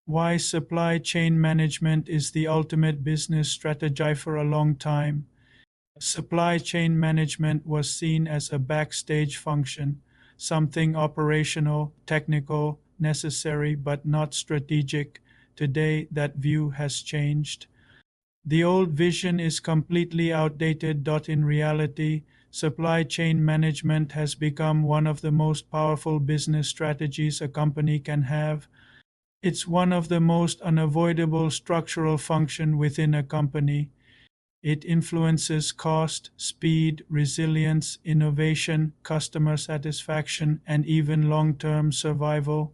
Why supply chain management is the ultimate business strategy. For a long time, supply chain management was seen as a backstage function, something operational, technical, necessary, but not strategic. Today, that view has changed. The old vision is completely outdated. In reality, supply chain management has become one of the most powerful business strategies a company can have. It's one of the most unavoidable structural functions within a company. It influences cost, speed, resilience, innovation, customer satisfaction, and even long-term survival.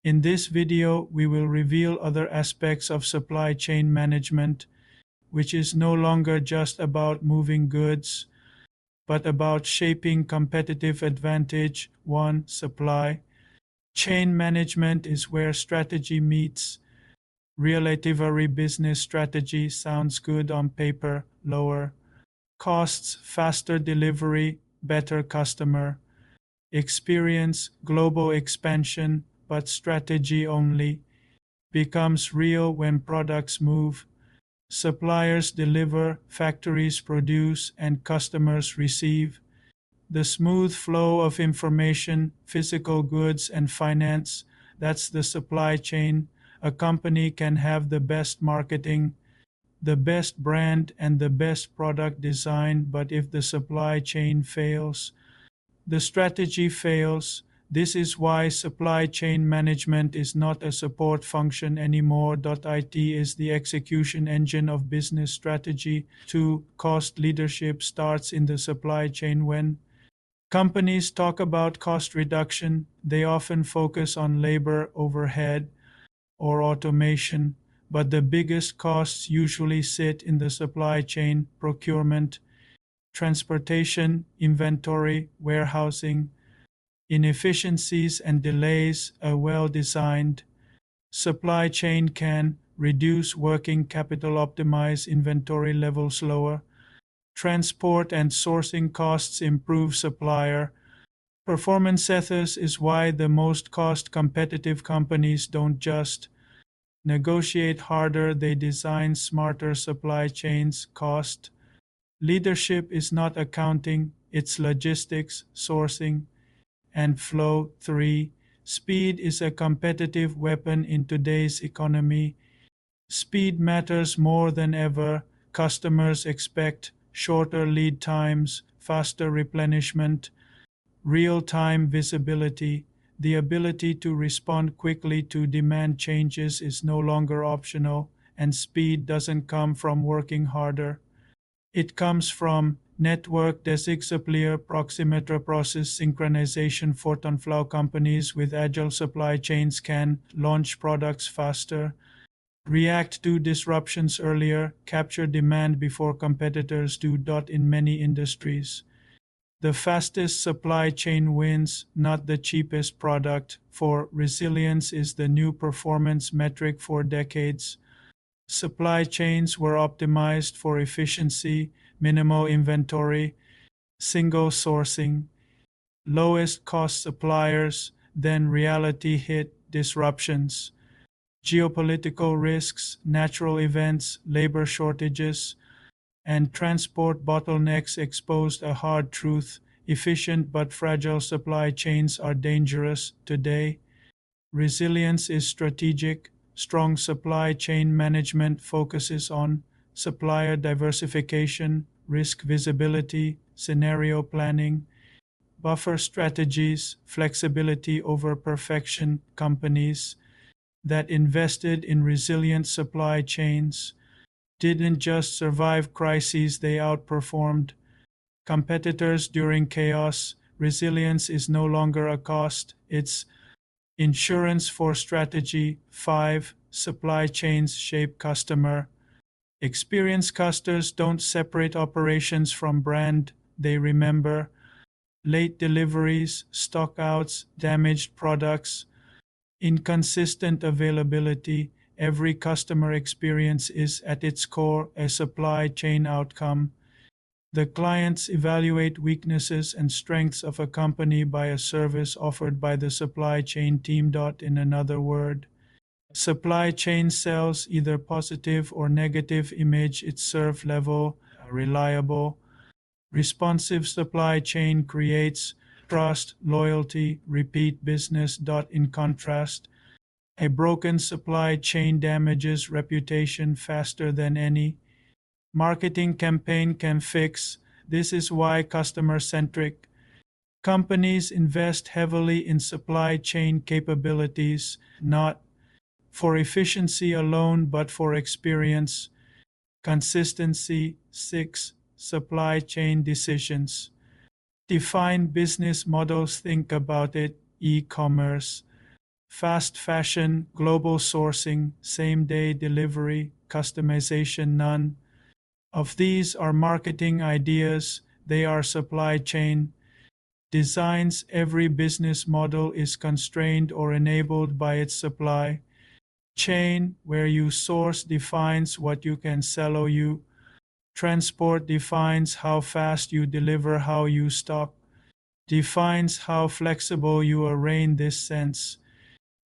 In this video, we will reveal other aspects of supply chain management, which is no longer just about moving goods, but about shaping competitive advantage. 1. Supply chain management is where strategy meets. Relatively, business strategy sounds good on paper: lower costs, faster delivery, better customer experience, global expansion. But strategy only becomes real when products move. Suppliers deliver, factories produce, and customers receive. The smooth flow of information, physical goods, and finance, that's the supply chain. A company can have the best marketing, the best brand, and the best product design, but if the supply chain fails, the strategy fails. This is why supply chain management is not a support function anymore. It is the execution engine of business strategy. 2. Cost leadership starts in the supply chain. When companies talk about cost reduction, they often focus on labor, overhead, or automation, but the biggest costs usually sit in the supply chain: procurement, transportation, inventory, warehousing. Inefficiencies and delays. A well-designed supply chain can reduce working capital, optimize inventory levels, lower transport and sourcing costs, improve supplier performance. This is why the most cost-competitive companies don't just negotiate harder, they design smarter supply chains. Cost leadership is not accounting, it's logistics, sourcing, and flow. 3. Speed is a competitive weapon in today's economy. Speed matters more than ever. Customers expect shorter lead times, faster replenishment, real-time visibility. The ability to respond quickly to demand changes is no longer optional, and speed doesn't come from working harder. It comes from network discipline, proximity, process synchronization. 4. Flow companies with agile supply chains can launch products faster, react to disruptions earlier, capture demand before competitors do. In many industries, the fastest supply chain wins, not the cheapest product. For resilience is the new performance metric. For decades, supply chains were optimized for efficiency, minimal inventory, single sourcing, lowest cost suppliers. Then reality hit: disruptions, geopolitical risks, natural events, labor shortages, and transport bottlenecks exposed a hard truth: efficient but fragile supply chains are dangerous. Today, resilience is strategic. Strong supply chain management focuses on supplier diversification, risk visibility, scenario planning, buffer strategies, flexibility over perfection. Companies that invested in resilient supply chains didn't just survive crises, they outperformed competitors during chaos. Resilience is no longer a cost, it's insurance for strategy. 5. Supply chains shape customer experience. Customers don't separate operations from brand, they remember late deliveries, stockouts, damaged products, inconsistent availability. Every customer experience is at its core a supply chain outcome. The clients evaluate weaknesses and strengths of a company by a service offered by the supply chain team. In another word, Supply chain sells either positive or negative image its serve level, reliable. Responsive supply chain creates trust, loyalty, repeat business. In contrast, a broken supply chain damages reputation faster than any marketing campaign can fix. This is why customer-centric companies invest heavily in supply chain capabilities, not for efficiency alone, but for experience, consistency. 6. Supply chain decisions. Define business models. Think about it. E-commerce, fast fashion, global sourcing, same-day delivery, customization. None of these are marketing ideas, they are supply chain designs. Every business model is constrained or enabled by its supply chain. Where you source defines what you can sell, or you transport defines how fast you deliver, how you stock defines how flexible you arrange. This sense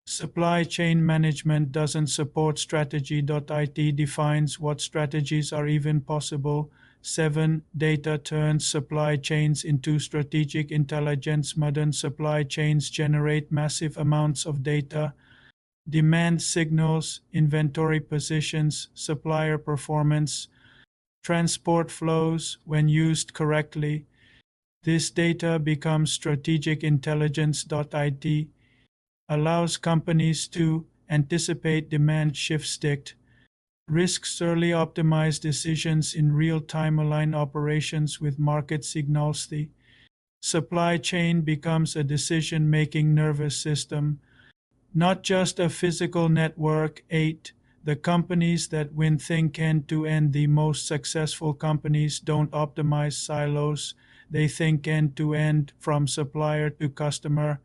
supply chain management doesn't support strategy. It defines what strategies are even possible. 7. Data turns supply chains into strategic intelligence. Modern supply chains generate massive amounts of data, demand signals, inventory positions, supplier performance, transport flows. When used correctly, this data becomes strategic intelligence. It allows companies to anticipate demand shifts, detect risks early, optimize decisions in real time, align operations with market signals. The supply chain becomes a decision-making nervous system, not just a physical network. 8. The companies that win think end to end. The most successful companies don't optimize silos, they think end to end, from supplier to customer,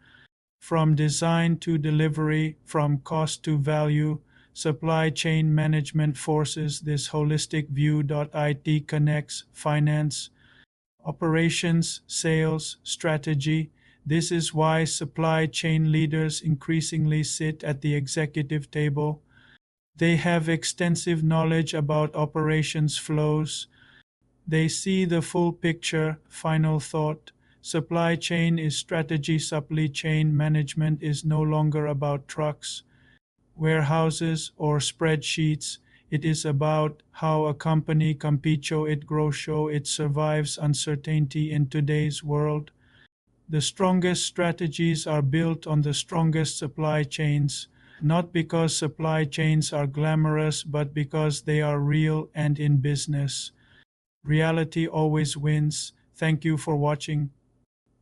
from design to delivery, from cost to value. Supply chain management forces this holistic view. It connects finance, operations, sales, strategy. This is why supply chain leaders increasingly sit at the executive table. They have extensive knowledge about operations flows. They see the full picture. Final thought. Supply chain is strategy. Supply chain management is no longer about trucks, warehouses, or spreadsheets. It is about how a company competes, how it grows, how it survives uncertainty in today's world. The strongest strategies are built on the strongest supply chains, not because supply chains are glamorous, but because they are real, and in business, reality always wins. Thank you for watching.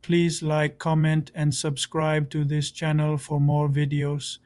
Please like, comment, and subscribe to this channel for more videos.